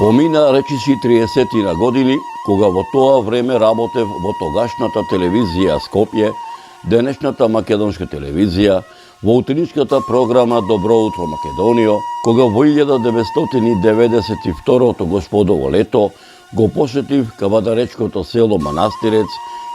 Помина речиси 30 години, кога во тоа време работев во тогашната телевизија Скопје, денешната македонска телевизија, во утринската програма Добро утро Македонијо, кога во 1992 господово лето го посетив кавадаречкото село Манастирец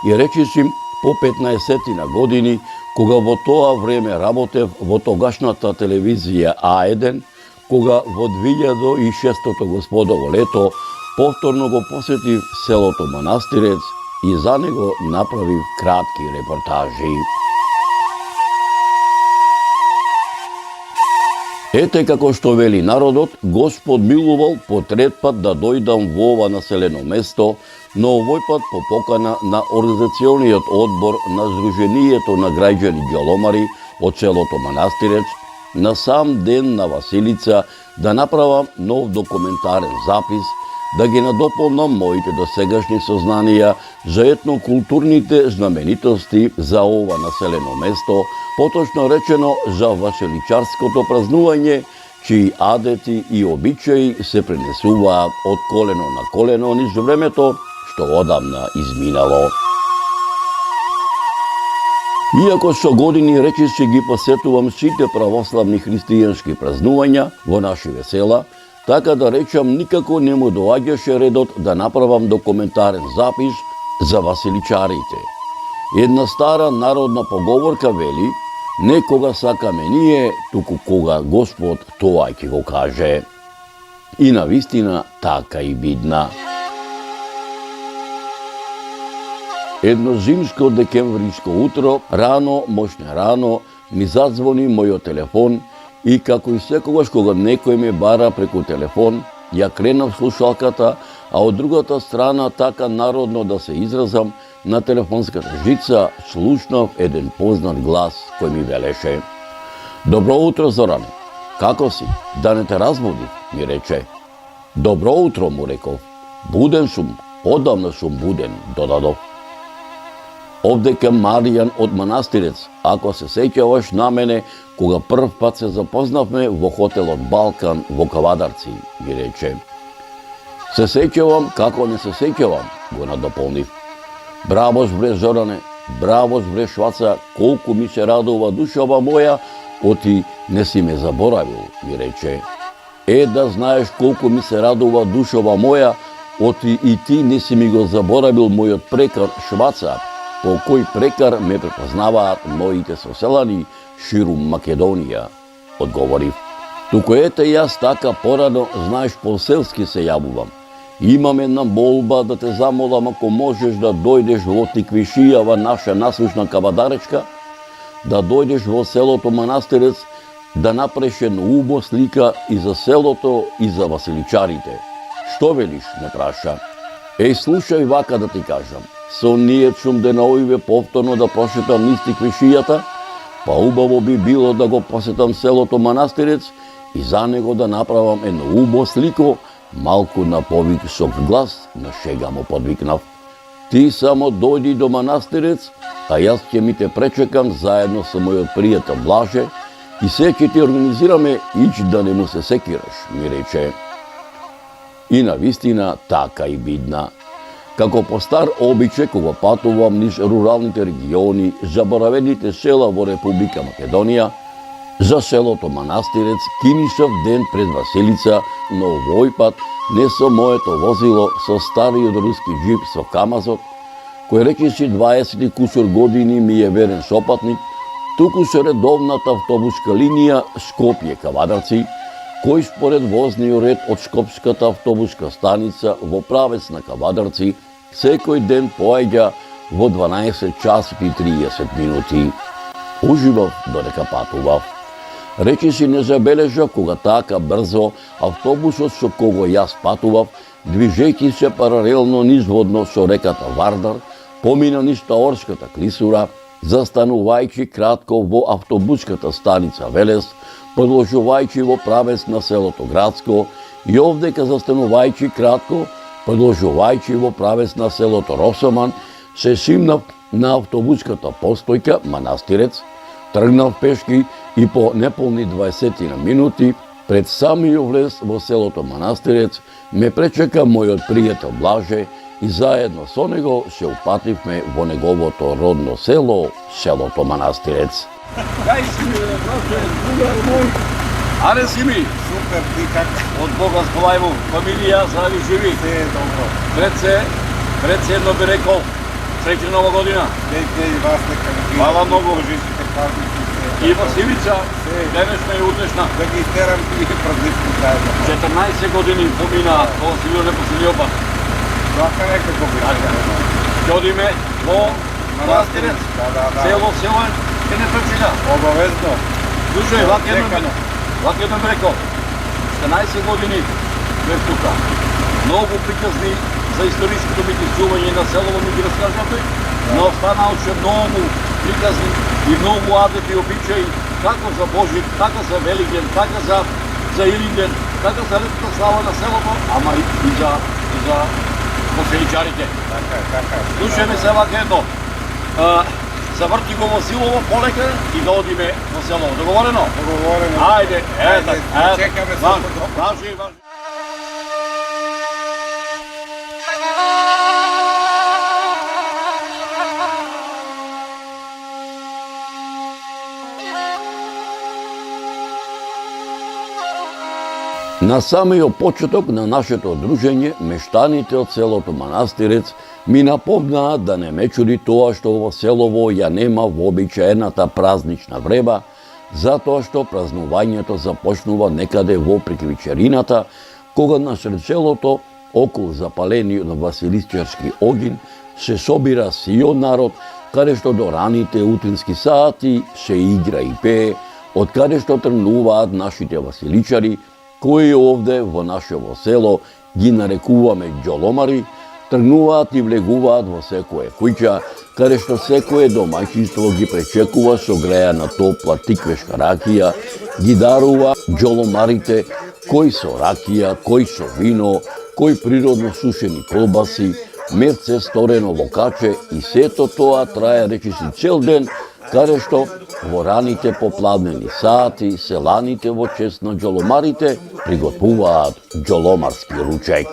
и речиси по 15 години, кога во тоа време работев во тогашната телевизија А1, кога во 2006 господово лето повторно го посетив селото Манастирец и за него направив кратки репортажи. Ете како што вели народот, Господ милувал по трет пат да дојдам во ова населено место, но овој пат по покана на Организациониот одбор на Сдруженијето на граѓани ѓаломари од селото Манастирец, на сам ден на Василица да направам нов документарен запис, да ги надополнам моите досегашни сознанија за етнокултурните знаменитости за ова населено место, поточно речено за василичарското празнување, чии адети и обичаи се пренесуваат од колено на колено низ времето што одамна изминало. Иако со години речиси ги посетувам сите православни христијански празнувања во нашиве села, така да речам никако не му доаѓаше редот да направам документарен запис за василичарите. Една стара народна поговорка вели: не кога сакаме ние, туку кога Господ тоа ќе го каже. И навистина така и бидна. Едно зимско декемвриско утро, мощне рано, ми задзвони мојот телефон и како и секогаш кога некој ме бара преку телефон, ја кренав слушалката, а од другата страна, така народно да се изразам, на телефонската жица слушнав еден познат глас кој ми велеше: "Добро утро, Зоране. Како си? Да не те разбудив?" ми рече. "Добро утро," му реков. "Буден сум, одамна сум буден," додадов. "Овдека Маријан од Манастирец, ако се сеќаваш на мене, кога прв пат се запознавме во хотелот Балкан во Кавадарци," ми рече. "Се сеќавам, како не се сеќавам," го надополнив. "Браво бре, Зоране, браво бре, Шваца, колку ми се радува душава моја, оти не си ме заборавил," ми рече. Да знаеш колку ми се радува душава моја, оти и ти не си ми го заборавил мојот прекар Шваца, по кој прекар ме препознаваат моите соселани ширум Македонија," одговорив. "Туку ете јас така порано, знаеш, по-селски се јавувам. Имам една молба да те замолам, ако можеш да дојдеш во Тиквишијава, наша наслушна кавадаречка, да дојдеш во селото Манастирец, да направиш една убава слика и за селото и за василичарите. Што велиш?" ме праша. Слушај вака да ти кажам. Со ние чум да наојве повторно да прошетам низ Тиквишијата, па убаво би било да го посетам селото Манастирец и за него да направам една убава слико, малку на повисок глас, на шега му подвикнав. "Ти само дојди до Манастирец, а јас ќе ми те пречекам заедно со мојот пријател Блаже и се ќе ти организираме, ич да не му се секираш," ми рече. И навистина така и бидна. Како по стар обичај, кога патувам низ руралните региони, заборавените села во Република Македонија, за селото Манастирец кинишав ден пред Василица, но овој пат не со моето возило, со стариот руски джип со камазот, кој речиси 20 кусур години ми е верен сопатник, туку со редовната автобуска линија Скопје-Кавадарци, кој според возниот ред од Скопската автобуска станица во правец на Кавадарци секој ден поаѓа во 12 часот и 30 минути. Уживав додека патував. Речиси не забележав кога така брзо автобусот со кого јас патував, движејќи се паралелно низводно со реката Вардар, помина низ Таорската клисура, застанувајќи кратко во автобуската станица Велес, продолжувајќи во правец на селото Градско и овдека застанувајќи кратко, продолжувајќи во правец на селото Росоман, се симнав на автобуската постојка Манастирец, тргнав пешки и по неполни 20 минути Пред самиот влез во селото Манастирец ме пречека мојот пријател Блаже и заедно со него се упативме во неговото родно село, селото Манастирец. Кај си ми, брате, другар мој? Аре си ми? Супер, ти как? Од Бога схвалајмо, фамилија, здрави живи. Се е добро. Пред се едно би рекол, среќна нова година. Лејте и вас нека ви Хвала многу. Божичите празници се. И Василица, денешна и утрешна. Да ги изтерам тие празници заедно. 14 години помина, кога си бил непоследниот пат. Така некако би. Ќе одиме во Манастирец. Да. Село е, ке не пречека. Обавезно. Слушај, вака Чекано. едно би рекол, 14 години бев тука. Многу приказни за историското ми изчување на селово ми ги раскажате, но останал че многу приказни и многу адети и обичаи, како за Божик, така за Велиген, така за Илинден, така за редната слава на селото, ама и за поселичарите. Така. Слушаме се вака едно. Заврти го во силово полека и да одиме во село. Договорено? Договорено. Ајде, Чекаме важи. На самиот почеток на нашето дружење, мештаните од селото Манастирец ми напомнаа да не ме чуди тоа што во селово ја нема вообичаената празнична вреба, затоа што празнувањето започнува некаде во приклучерината, кога насред селото, околу запалениот василичарски огин, се собира сиот народ, каде што до раните утрински сати се игра и пее, од каде што тргнуваат нашите василичари, кои овде во нашево село ги нарекуваме џоломари, тргнуваат и влегуваат во секое куќа, каде што секое домаќинство ги пречекува со грејана топла тиквешка ракија, ги дарува џоломарите, кои со ракија, кои со вино, кои природно сушени колбаси, мерце сторено во каче и сето тоа трае речиси цел ден, каде што во раните попладнени сати, селаните во чест на џоломарите приготвуваат џоломарски ручек.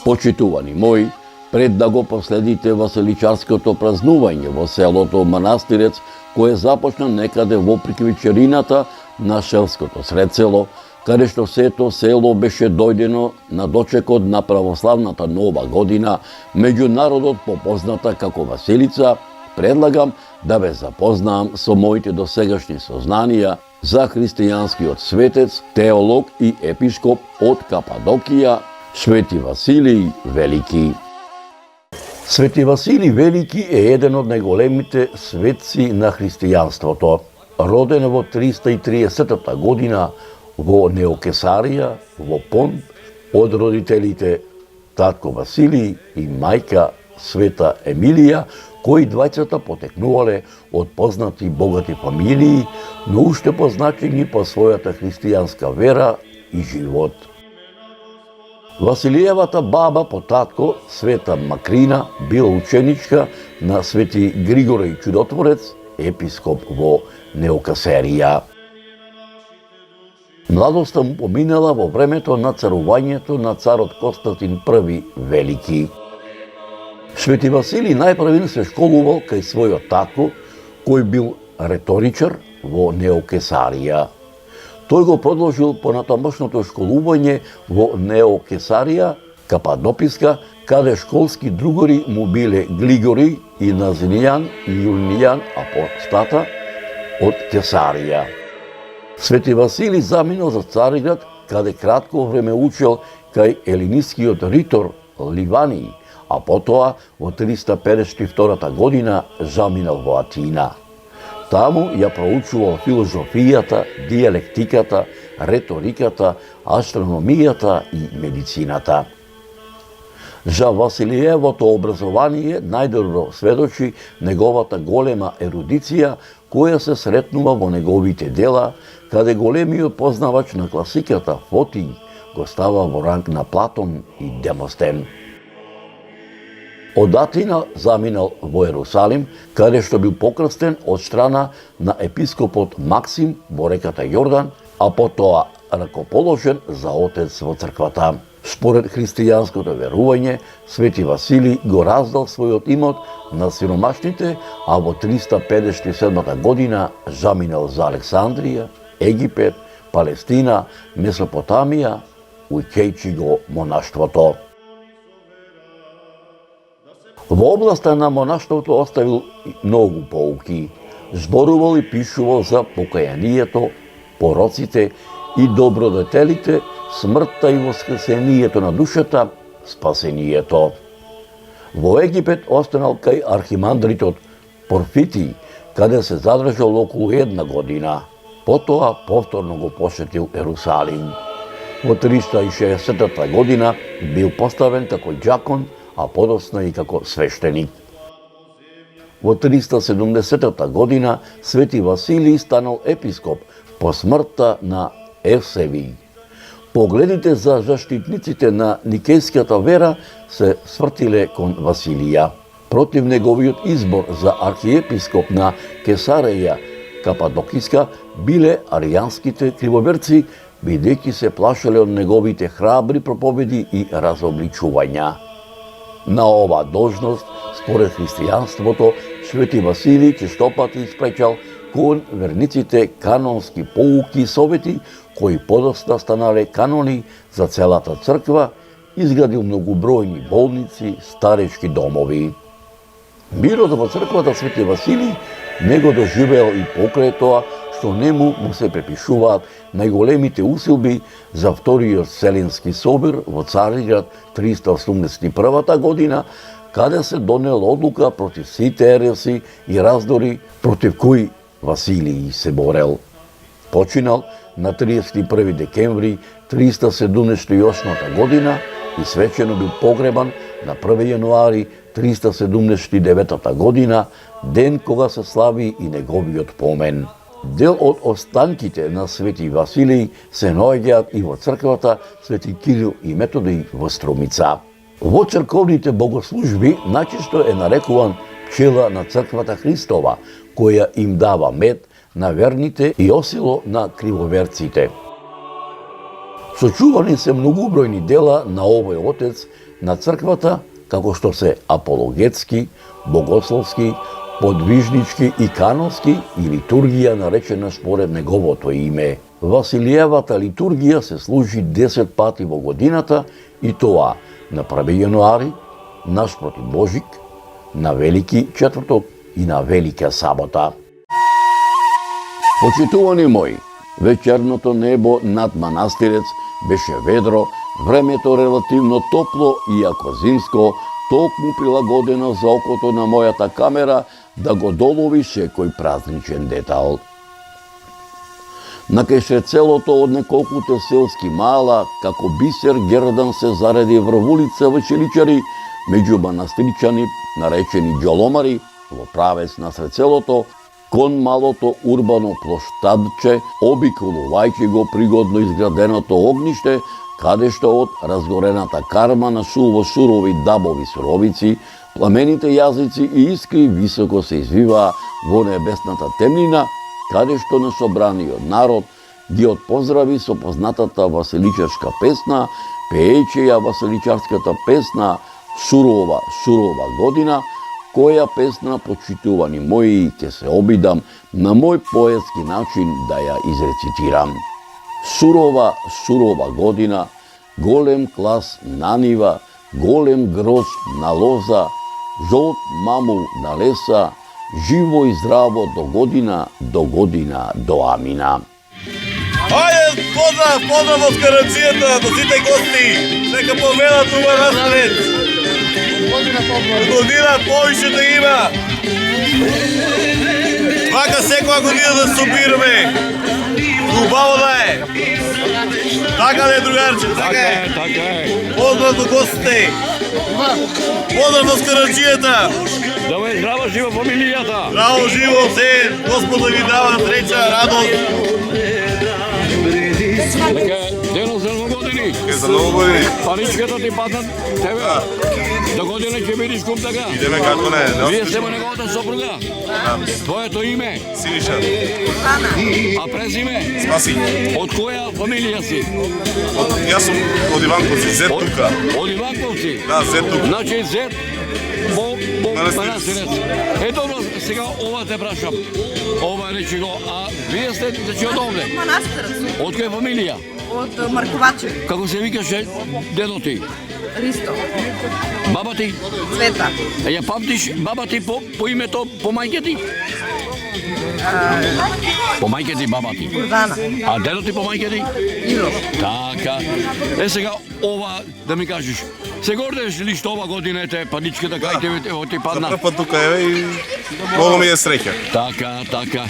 Почитувани мои, пред да го последите василичарското празнување во селото Манастирец, кое започна некаде во приклучерината на селското средсело, каде што сето село беше дојдено на дочекот на православната нова година, меѓу народот попозната како Василица, предлагам да ве запознаам со моите досегашни сознанија за христијанскиот светец, теолог и епископ од Кападокија, Свети Василий Велики. Свети Василий Велики е еден од најголемите светци на христијанството. Роден во 330 година во Неокесарија, во Понт, од родителите татко Василий и мајка Света Емилија, кои двајцата потекнувале од познати богати фамилии, но уште позначени по својата христијанска вера и живот. Василиевата баба по татко, Света Макрина, била ученичка на Свети Григорий Чудотворец, епископ во Неокесарија. Младоста му поминала во времето на царувањето на царот Константин I Велики. Свети Василий најпрвен се школувал кај својот татко, кој бил реторичар во Неокесарија. Тој го продолжил понатамошното школување во Неокесарија, Кападописка, каде школски другори му биле Глигори и Назинијан и Јулинијан апостата од Кесарија. Свети Василий заминал за Цариград, каде кратко време учел кај елинискиот ритор Ливаний, а потоа во 352 година заминал во Атина. Таму ја проучувал филозофијата, диалектиката, реториката, астрономијата и медицината. За Василиевото образование најдобро сведочи неговата голема ерудиција, која се сретнува во неговите дела, каде големиот познавач на класиката Фотиј го става во ранг на Платон и Демостен. Од Атина заминал во Ерусалим, каде што бил покрстен од страна на епископот Максим во реката Јордан, а потоа ракоположен за отец во црквата. Според христијанското верување, Свети Василий го раздал својот имот на сиромашните, а во 357 година заминал за Александрија, Египет, Палестина, Месопотамија, уќејќи го монаштвото. Во областа на монаштвото оставил многу поуки. Зборувал и пишувал за покајанието, пороците и добродетелите, смртта и воскресението на душата, спасението. Во Египет останал кај архимандритот Порфитий, каде се задржал околу 1 година. Потоа повторно го посетил Ерусалим. Во 360 година бил поставен како џакон, а подосна и како свештеник. Во 370 година Свети Василий станал епископ по смртта на Евсевий. Погледите за заштитниците на никејската вера се свртиле кон Василија. Против неговиот избор за архиепископ на Кесареја Кападокиска биле аријанските кривоверци, бидејќи се плашеле од неговите храбри проповеди и разобличувања. На ова должност, според христијанството, Свети Василий честопати испречал кон верниците канонски поуки и совети, кои подоста станале канони за целата црква, изградил многобројни болници, старечки домови. Мирот во црквата Свети Василий не го доживеал и покрај тоа, што нему му се препишуваат најголемите усилби за Вториот Вселенски собир во Цариград 381 година, каде се донел одлука против сите ереси и раздори против кои Василий се борел. Починал на 31 декември 378 година и свечено бил погребан на 1 јануари 379 година, ден кога се слави и неговиот помен. Дел од останките на Свети Василий се наоѓаат и во црквата Свети Кирил и Методий во Струмица. Во црковните богослужби најчесто е нарекуван пчела на црквата Христова, која им дава мед на верните и осело на кривоверците. Сочувани се многубројни дела на овој отец на црквата, како што се апологетски, богословски, подвижнички и канонски и литургија наречена според неговото име. Василиевата литургија се служи 10 пати во годината и тоа на 1 јануари, на спроти Божик, на Велики четврток и на Велика сабота. Почитувани мои, вечерното небо над манастирец беше ведро, времето релативно топло и ако зимско, токму прилагодено за окото на мојата камера да го долови секој празничен детал. На кај целото од неколкуте селски мала, како бисер гердан се зареди врвулица вечеричари, меѓу манастричани, наречени џоломари, во правец на срецелото, кон малото урбано плоштадче, обиколувајќи го пригодно изграденото огниште, каде што од разгорената карма на сурови дабови суровици, пламените јазици и искри високо се извиваа во небесната темнина, каде што несобраниот народ ги отпоздрави со познатата васеличарска песна, пеејќи ја васеличарската песна "Сурова, сурова година", која песна, почитувани мои, ќе се обидам на мој поетски начин да ја изрецитирам. Сурова, сурова година, голем клас на нива, голем гроз на лоза, жолт мамул на леса, живо и здраво до година, до амина. Ајде, поздрав од карацијата, до сите гости, нека поведат убав распред. Година повише да има. Вака секоја година да собираме. Убаво да е. Така ли е, другарче? Така е. Поздрав до гостите. Поздрав до скараджијата. Да ме здраво живо фамилијата. Здраво живо се. Господ да ви дава среќа, радост. Дека денот за новогодини. За многу години. Паричката ти паднат тебе. До година ќе бидеш куп така. Идеме како не. Вие сте неговата сопруга. Твоето име? Синиша. А презиме? Спаси. Од која фамилија си? Јас сум од Иванковци, Зет тука. Од Иванковци? Да, Зет тука. Значи Зет по Манастирец. Манастирец. Добро, сега ова те прашам. Ова речи го, а вие сте значи од овде? Манастирец. Од која фамилија? Од Марковачев. Како се викаше дедо ти? Ристо. Баба ти? Цвета. Ја памтиш баба ти по името по мајке ти? По мајке ти баба ти? Гордана. А дедо ти по мајке ти? Иво. Така. Сега ова да ми кажеш. Се гордеш ли што ова година ете паричката кај тебе ти За падна? прв пат тука еве и многу ми е среќа. Така, така.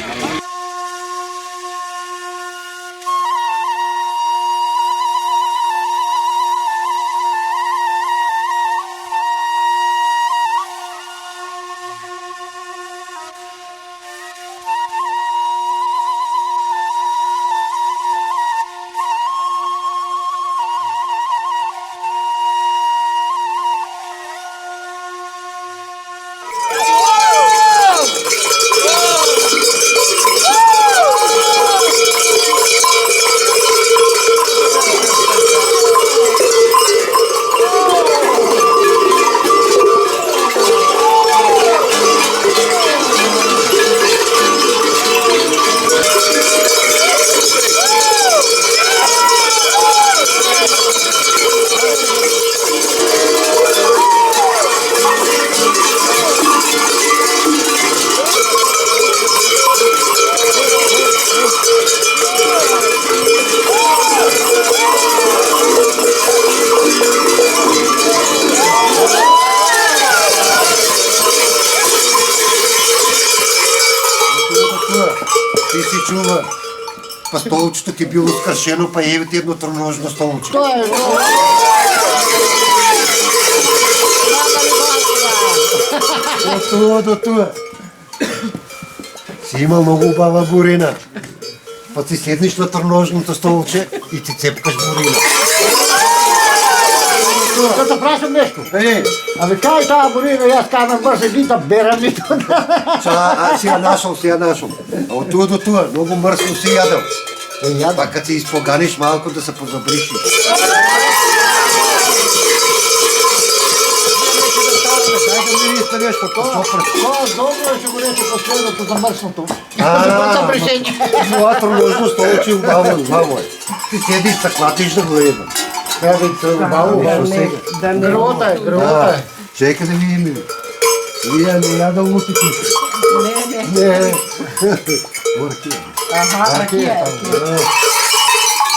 Ти си чува. Па столчето ти било скршено, па еве ти едно троножно столче. Тоа е много. Од тоа до тоа. Си има многу убава бурина. Па ти седнеш на троножното столче и ти цепкаш бурина. Да те прашам нешто. Абе кај таа бурина јас канам брзе нито берам нито. Си ја нашол. А од тоа до тоа, многу мрсно си јадел. Па кад се испоганиш малку да се позабришиш. Дај да ми висте нешто, тоа Добро е што го рече последното за мрсното. А, Пришење. това троножно столче убаво е. Ти седиш, клатиш да го едам. Абе убаво. Грвота е. Чекай да видим. Вие не ядал мутики. Не. Ракија. Ракија.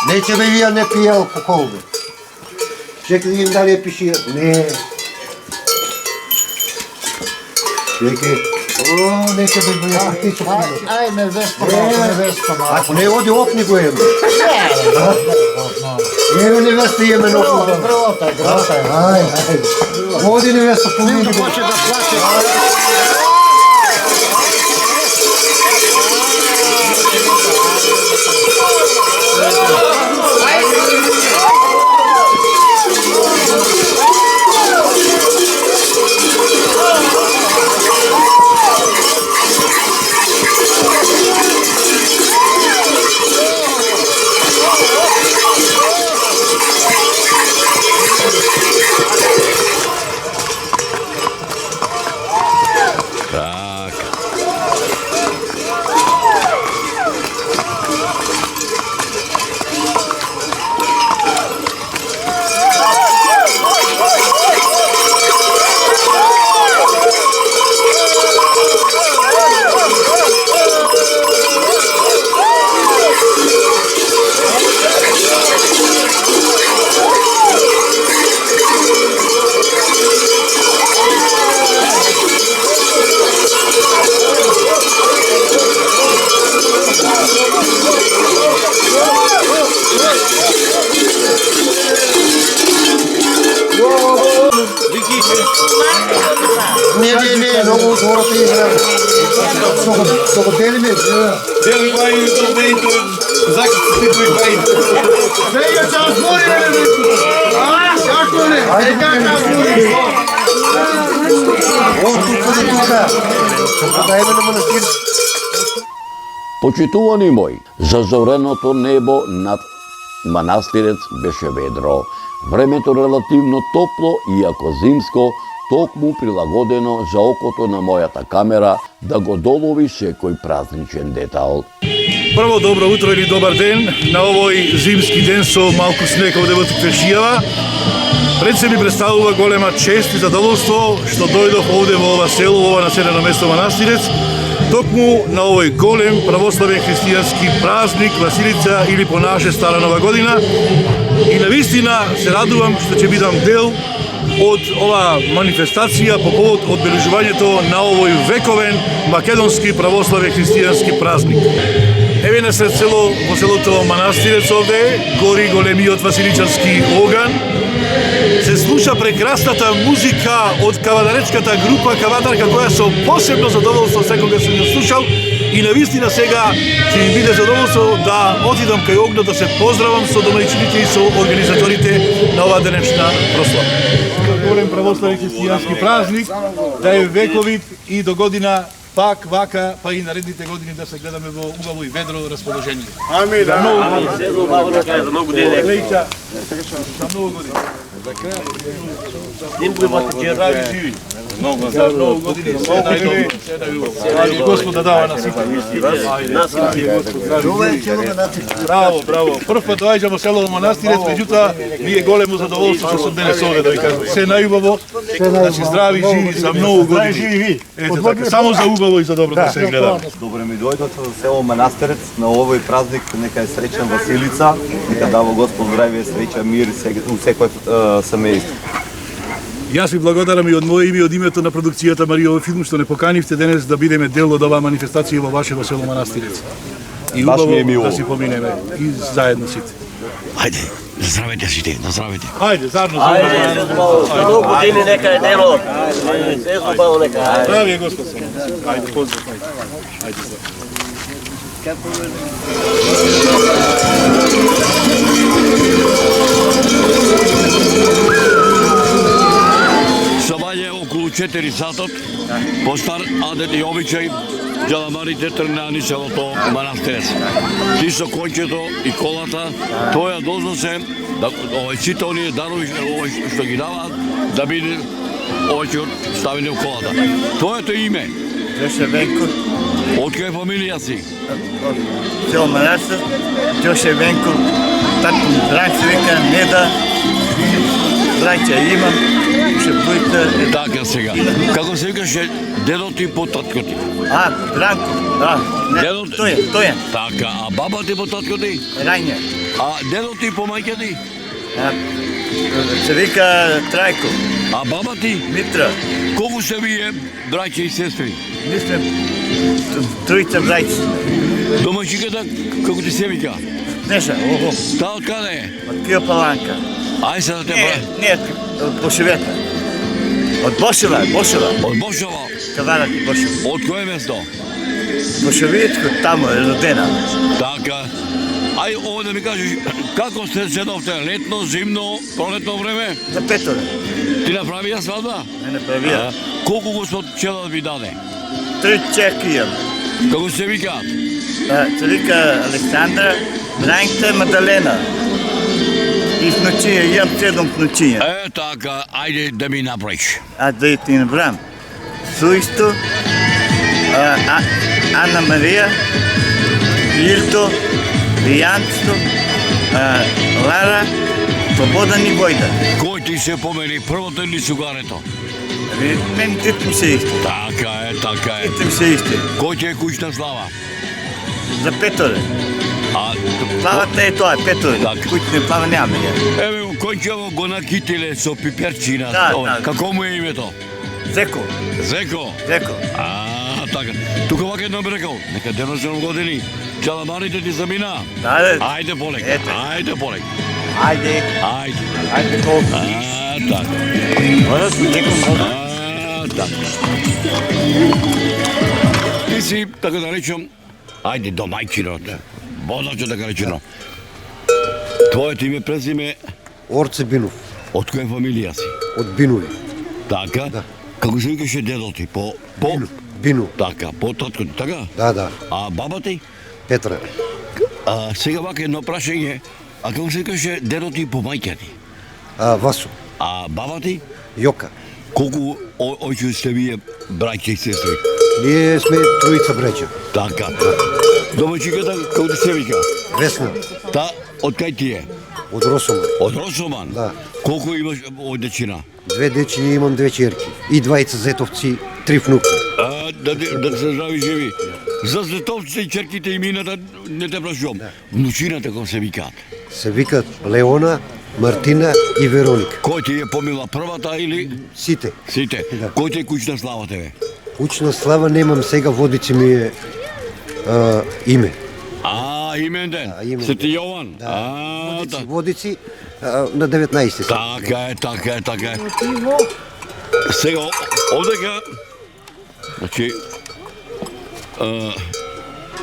Не, че бе вие не пие алкохол, бе. Чекай да видим дали е пишият. Не. Чекай. О, нека бе го јадам ти со пијат. Ај, невеста, Ако не оди опни го еме. Еме невеста еме на опни. Грвота е. Ајде. Оди невеста помини го. Поче да плаче. Не, много хората играат. Што го делиме? Дели го и до Закон ти кој бај. Сега ќе отвори, како не? Ајде како отвори. Дајме на манастир. Почитувани мои, зазореното небо над манастирец беше ведро. Времето релативно топло, иако зимско, токму прилагодено за окото на мојата камера да го долови секој празничен детал. Прво добро утро или добар ден на овој зимски ден со малку снег овде во Туквешијава. Пред се ми представува голема чест и задоволство што дојдов овде во ова село, во ова населено место Манастирец, токму на овој голем православен христијански празник Василица или по наше Стара Нова година. И навистина се радувам што ќе бидам дел од ова манифестација по повод одбележувањето на овој вековен македонски православен христијански празник. Еве насред село, во селото Манастирец овде, гори големиот василичански оган. Се слуша прекрасната музика од кавадаречката група Кавадарка, која со посебно задоволство секогаш сум ја слушал и навистина сега ќе ми биде задоволство да отидам кај огнот да се поздравам со домајчините и со организаторите на оваа денешна прослава. Голем православен христијански празник, да е вековит и до година пак вака, па и наредните години да се гледаме во убаво и ведро расположение. Амин. За многу години. За многу години. Здрави живи. За многу години. Се најдобро. Господ да дава на сите. Браво, браво. Прв пат доаѓам во село Манастирец, меѓутоа ми е големо задоволство што сум денес овде, да ви кажам. Се најубаво, значи здрави живи за многу години. Ете така, само за убаво и за добро да се гледа. Добре ми дојдовте во село Манастирец на овој празник, нека е среќен Василица, нека дава Господ здравје, среќа, мир у секој семејство. Јас ви благодарам и од моје име и од името на продукцијата Маријова филм што не поканивте денес да бидеме дел од оваа манифестација во вашето село Манастирец. И убаво да си поминеме и заедно сите. Ајде, на здравите сите, на здравите. Ајде, заедно. Ајде, многу години нека е дело. Се убаво нека. Здравје Господ. Ајде, поздрав. Ајде, здрав. Сабање околу 4 сатот, по стар адет и обичај, џаламарите тргнани селото Манастирец. Ти со кончето и колата, тоа дознose да сите оние дарови што ги даваат, да биде овој ставени у колата. Твоето име? Јоше Венко. Од која фамилија си? Од село Манастир, Јоше Венко, татко ми Дранче века, Неда, Дранче имам, ше бројте... Така сега. Како се викаше дедо ти по татко ти? Дранко, да. Тој е. Така, а баба ти по татко ти? Рајне. А дедо ти по мајка ти? Се вика Трајко. А баба ти? Митра. Колку се вие, браќа и сестри? Ми сме тројца брајци. Домајчиката, како ти се вика? Неша, ого. Та од каде е? Од Кио Паланка. Ај се да те прави. Не, од Бошевета. Од Бошева. Од Бошева? Каварак и Бошева. Од кое место? Бошевитко, тамо е родена. Така. Ај, ово да ми кажеш, како сте седовте? Летно, зимно, пролетно време? За петоре. Ти направија свадба? Не направија. Колку Господ Челад ви даде? 3 чеки имам. Како се викаат? Се вика Александра, Бранкта, Мадалена. И внучија, имам 7 внучија. Е, така, ајде да ми направиш. Да ти набрам. Суисто, Анна Марија, Илто, Вијанцто, Лара, Слободан и Војда. Кој ти се помени, првото или сугарето? Мене тите ми се исти. Така е. Тите ми се исти. Кој ти е куќна слава? За петоре. Плавата е тоа, петоре. Куќне плава нямаме ја. Еве, кончево го накитиле со пиперчина. Да. Како му е името? Зеко. Зеко? Зеко. Така. Тука вака едно би рекол, нека деносен години, џаламарите ти замина. Да. Ајде полек. Ајде. Така. Така. Ти си, така да речем, ајде домајчинот, Бодаче така речено. Твоето име, презиме? Орце Бинов. Од која фамилија си? Од Бинови. Така? Да. Како се викаше дедо ти? Бину. Така, по татко ти, така? Да. А баба ти? Петра. Сега вака едно прашање. А како се викаше дедо ти по мајка ти? Васо. А баба ти? Јока. Колку ојче сте вие браќа и сестри? Ние сме троица браќа. Така. Домаќиката како ти се вика? Весна. Та, од кај ти е? Од Росоман. Од Росоман? Да. Колку имаш од дечина? 2 дечини, имам 2 черки. И 2 зетовци, 3 внуки. Да се здрави живи. За зетовците и черките имината не те прашувам. Внучината како се викаат? Се викаат Леона, Мартина и Вероника. Кој ти е помила првата или? Сите. Сите? Да. Кој ти е куќна слава тебе? Куќна слава немам сега, Водици ми е име. Имен ден? имен Свети ден. Јован? Да. Водици на 19. Така е. Сега, овдека, значи,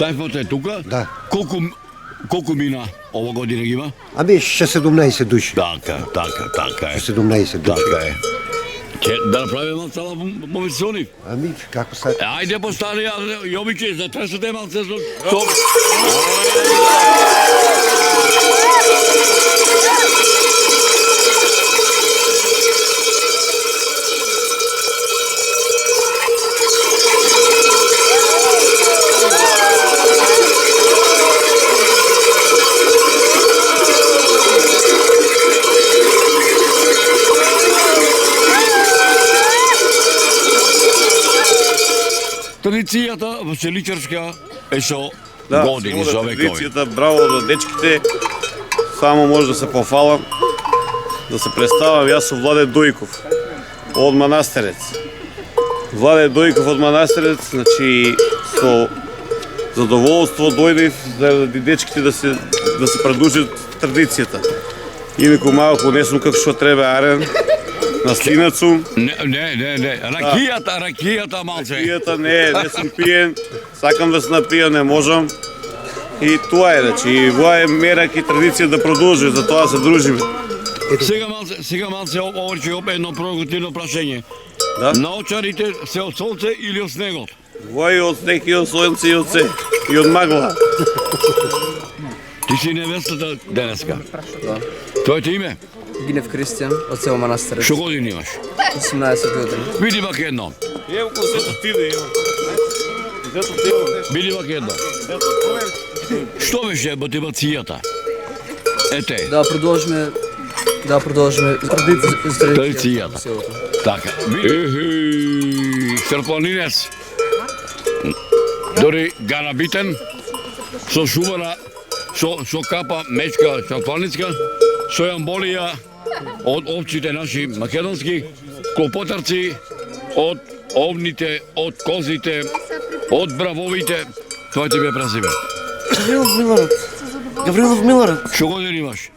тај фото е тука? Да. Колку мина ова година ги има? Ами 17 души. Така е. 17 души. Така е. Да направиме малцала момисиони. Ами, како са? Ајде постани, Јовиче, затресете малце со... Традицијата веселичарска е со години, со векови. Традицијата, браво за дечките. Само може да се пофалам, да се представам, јас сум Владе Дојков од Манастерец. Владе Дојков од Манастерец, значи со задоволство дојдев заради дечките да се продолжи традицијата. Инаку малку не сум како што треба арен. На слинат сум. Не. Ракијата малце. Ракијата не сум пиен. Сакам да се напијам, не можам. И тоа е, значи, во е мерак и традиција да продолжи, затоа се дружиме. Сега малце оврче едно провокативно прашање. Да? Наочарите се од солце или од снегот? Во и од снег и од сонце и од се. И од магла. Ти си невестата денеска. Да. Твоето име? Гинев Кристијан од село Манастерец. Што години имаш? 18 години. Види вака едно. Ево концертот иде, ево. Види вака едно. Што беше мотивацијата? Ете. Да продолжиме традицијата. Така. Српланинец. Дори ганабитен со шубара, со капа мечка српланицка, со амболија од овците наши македонски, клопотарци од овните, од козите, од бравовите. Тоа ти бе презиме. Гаврилов Милорад. Што години имаш?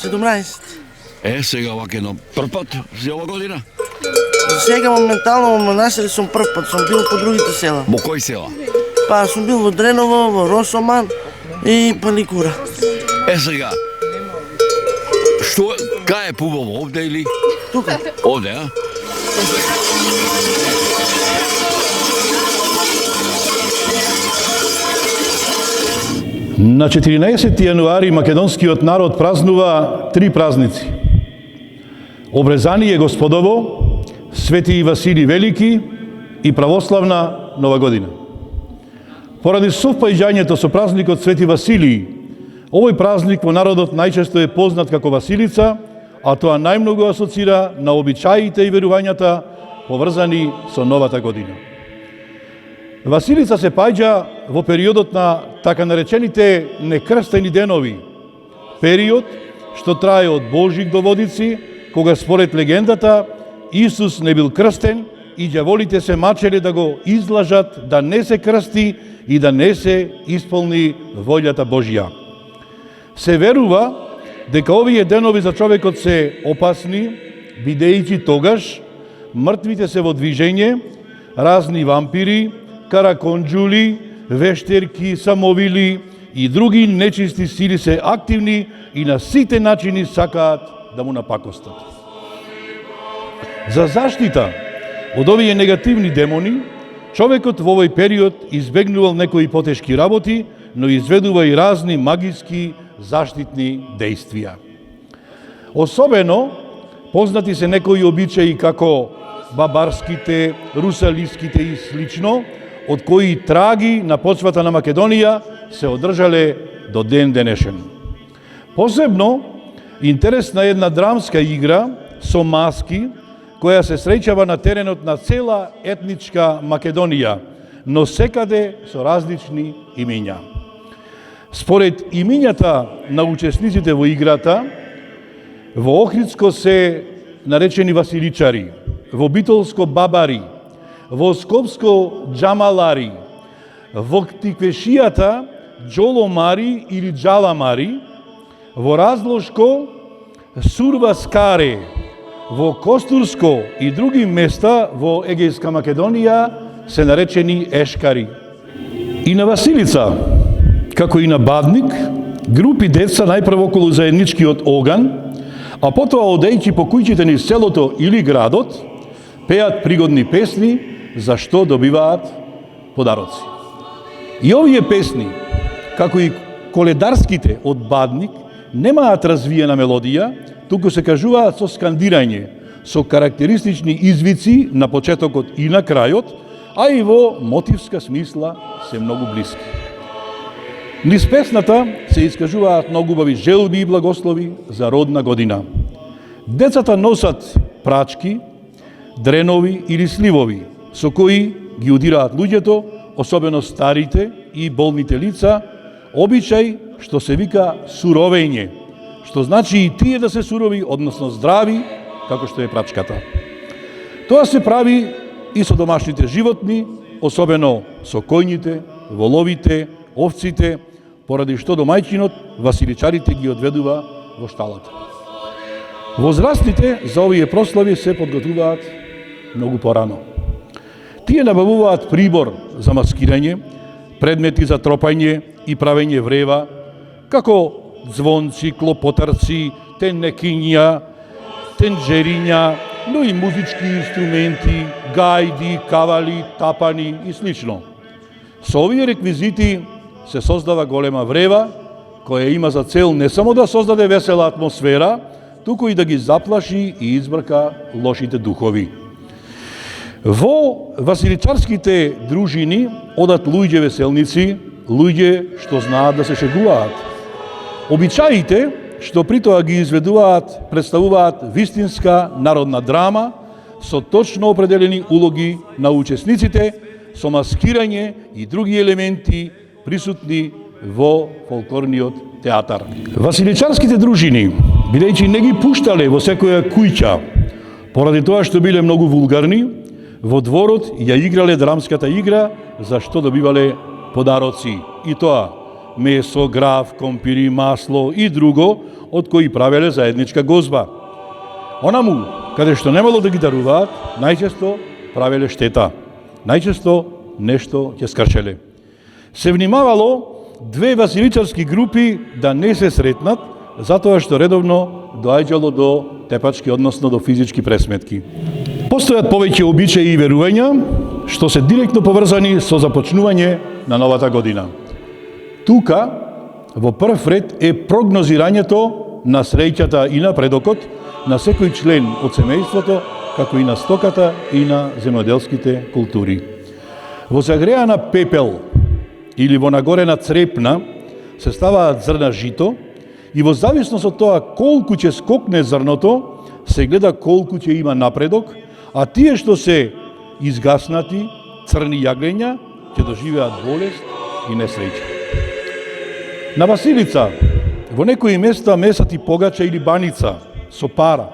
17. Сега вака едно прв пат си ова година? Сега моментално во Манастерец сум прв пат, сум бил по другите села. Во кои села? Па сум бил во Дреново, во Росоман и Паникура. Сега, кај е пубаво, овде или? Тука. Овде, а? На 14 јануари македонскиот народ празнува 3 празници. Обрезание Господово, Свети Васили Велики и православна Нова година. Поради совпаѓањето со празникот Свети Василий, овој празник во народот најчесто е познат како Василица, а тоа најмногу асоцира на обичаите и верувањата поврзани со новата година. Василица се паѓа во периодот на така наречените некрстени денови, период што трае од Божик до Водици, кога според легендата Исус не бил крстен и ѓаволите се мачеле да го излажат да не се крсти и да не се исполни волјата Божја. Се верува дека овие денови за човекот се опасни, бидејќи тогаш мртвите се во движење, разни вампири, караконџули, вештерки, самовили, и други нечисти сили се активни и на сите начини сакаат да му напакостат. За заштита од овие негативни демони, човекот во овој период избегнувал некои потешки работи, но изведува и разни магиски заштитни действија. Особено познати се некои обичаи како бабарските, русалиските и слично, од кои траги на почвата на Македонија се одржале до ден денешен. Посебно интересна една драмска игра со маски, која се среќава на теренот на цела етничка Македонија, но секаде со различни имиња. Според имињата на учесниците во играта, во Охридско се наречени Василичари, во Битолско бабари, во Скопско джамалари, во Тиквешијата джоломари или джаламари, во Разложко сурваскаре, во Костурско и други места во Егејска Македонија се наречени ешкари. И на Василица, како и на Бадник, групи деца најпрво околу заедничкиот оган, а потоа одејќи по куќите низ селото или градот, пеат пригодни песни за што добиваат подароци. И овие песни, како и коледарските од Бадник, немаат развиена мелодија, туку се кажуваат со скандирање, со карактеристични извици на почетокот и на крајот, а и во мотивска смисла се многу блиски. Низ песната се искажуваат многу убави желби и благослови за родна година. Децата носат прачки, дренови или сливови, со кои ги удираат луѓето, особено старите и болните лица, обичај што се вика суровење, што значи и тие да се сурови, односно здрави, како што е прачката. Тоа се прави и со домашните животни, особено со коњите, воловите, овците, поради што домајчинот Василичарите ги одведува во шталата. Возрастните за овие прослави се подготвуваат многу порано. Тие набавуваат прибор за маскирање, предмети за тропање и правење врева, како звонци, клопотарци, тенекиња, тенџериња, но и музички инструменти, гајди, кавали, тапани и слично. Со овие реквизити се создава голема врева, која има за цел не само да создаде весела атмосфера, туку и да ги заплаши и избрка лошите духови. Во василичарските дружини одат луѓе веселници, луѓе што знаат да се шегуваат. Обичаите што при тоа ги изведуваат, представуваат вистинска народна драма со точно определени улоги на учесниците, со маскирање и други елементи присутни во фолклорниот театар. Василичарските дружини, бидејќи не ги пуштале во секоја куќа, поради тоа што биле многу вулгарни, во дворот ја играле драмската игра за што добивале подароци. И тоа месо, граф, компири, масло и друго, од кои правеле заедничка гозба. Онаму, каде што немало да ги даруваат, најчесто правеле штета. Најчесто нешто ќе скрчеле. Се внимавало две василичарски групи да не се сретнат, затоа што редовно доаѓало до тепачки, односно до физички пресметки. Постојат повеќе обичаи и верувања, што се директно поврзани со започнување на новата година. Тука, во прв ред е прогнозирањето на среќата и напредокот на секој член од семејството, како и на стоката и на земјоделските култури. Во загреана пепел или во нагорена црепна се ставаат зрна жито и во зависност од тоа колку ќе скокне зрното, се гледа колку ќе има напредок, а тие што се изгаснати, црни јаглења, ќе доживеат болест и несреќа. На Василица, во некои места месат и погача или баница со пара,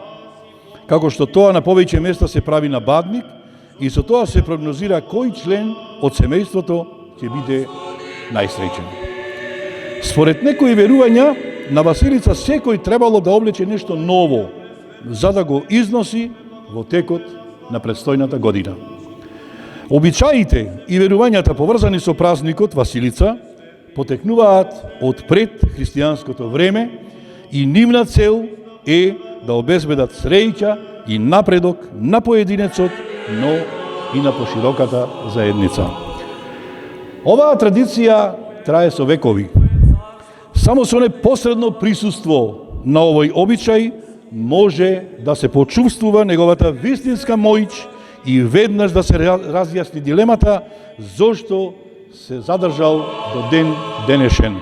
како што тоа на повеќе места се прави на Бадник, и со тоа се прогнозира кој член од семејството ќе биде најсреќен. Според некои верувања, на Василица секој требало да облече нешто ново, за да го износи во текот на предстојната година. Обичаите и верувањата поврзани со празникот Василица потекнуваат од пред христијанското време и нивна цел е да обезбедат среќа и напредок на поединецот, но и на пошироката заедница. Оваа традиција трае со векови. Само со непосредно присуство на овој обичај може да се почувствува неговата вистинска моќ и веднаш да се разјасни дилемата зошто се задржал до ден денешен,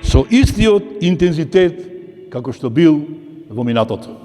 со истиот интензитет како што бил во минатото.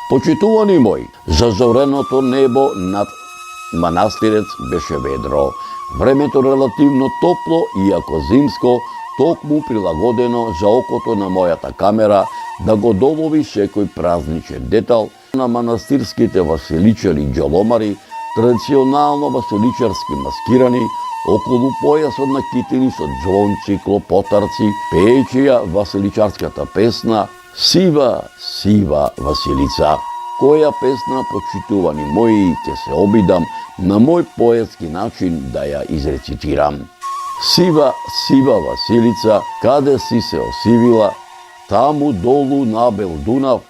Почитувани мои, зазореното небо над манастирец беше ведро. Времето релативно топло, иако зимско, токму прилагодено за окото на мојата камера да го долови секој празничен детал на манастирските васеличари џоломари, традиционално васеличарски маскирани, околу појасот накитени со џвонци, клопотарци, пеејќи ја васеличарската песна Сива, сива Василица. Која песна, почитувани мои, ќе се обидам на мој поетски начин да ја изрецитирам. Сива, сива Василица, каде си се осивила, таму долу на бел Дунав,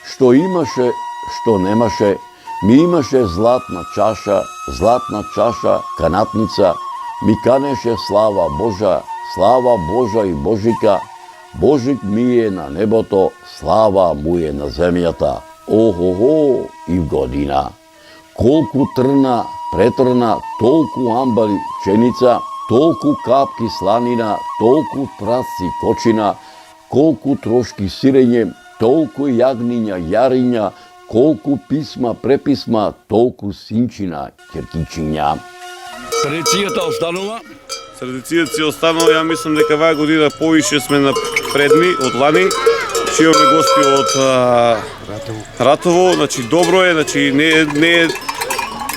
што имаше, што немаше, ми имаше златна чаша, канатница, ми канеше слава Божа и Божика, Божик ми е на небото, слава му е на земјата. Охо-хо, и в година. Колку трна, претрна, толку амбари пченица, толку капки сланина, толку прасци кочина, колку трошки сирење, толку јагниња, јариња, колку писма, преписма, толку синчина, ќеркичиња. Традицијата останува? Традицијата си останува, ја мислам дека оваа година повише сме напредни од лани. Че имаме гости од Ратово, значи добро е, значи не е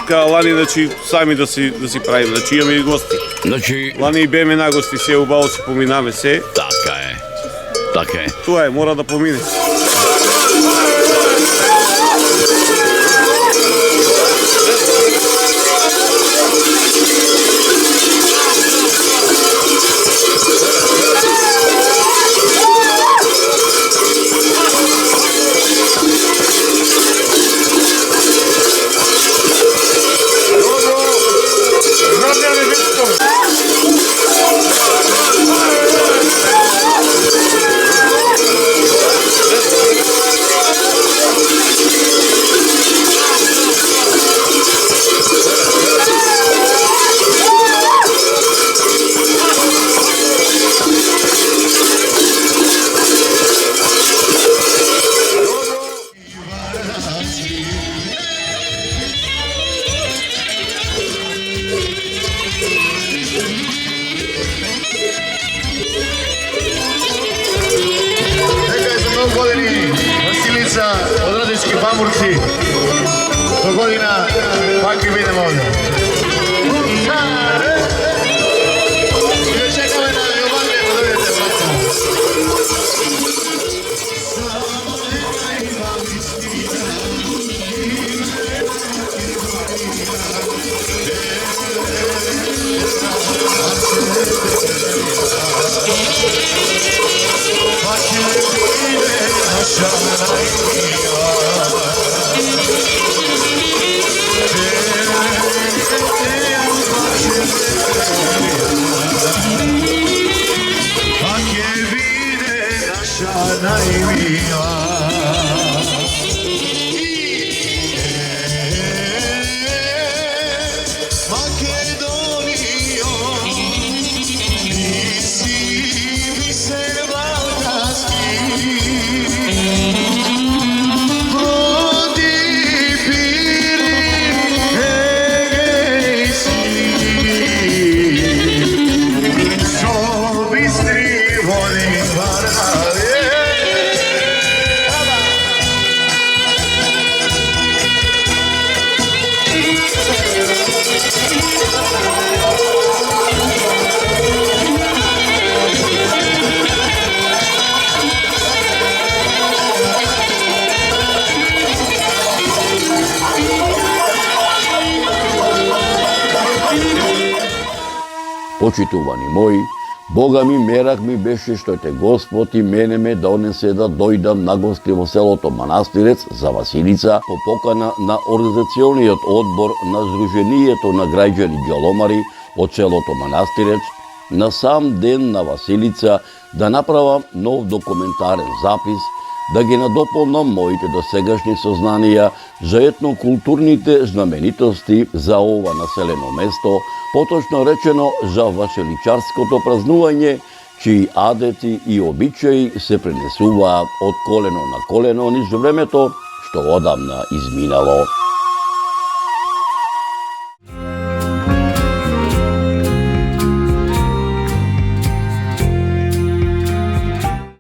као лани, значи сами да си правиме, значи имаме и гости. Значи лани и беме на гости, се убаво си поминаме се. Така е. Така е. Тоа е, мора да помине. Години Василица од Радички Бамурци. До година пак ќе бидеме овде. И да чекаме на Јоване да дојдете братко. Почитувани мои, Бога ми мерак ми беше што те Господ и мене ме донесе да дојдам на гости во селото Манастирец за Василица по покана на организациониот одбор на Сдруженијето на граѓани ѓаломари од селото Манастирец на сам ден на Василица да направам нов документарен запис, да ги надополнам моите досегашни сознанија за етнокултурните знаменитости за ова населено место, поточно речено за василичарското празнување, чии адети и обичаи се пренесуваат од колено на колено низ времето што одамна изминало.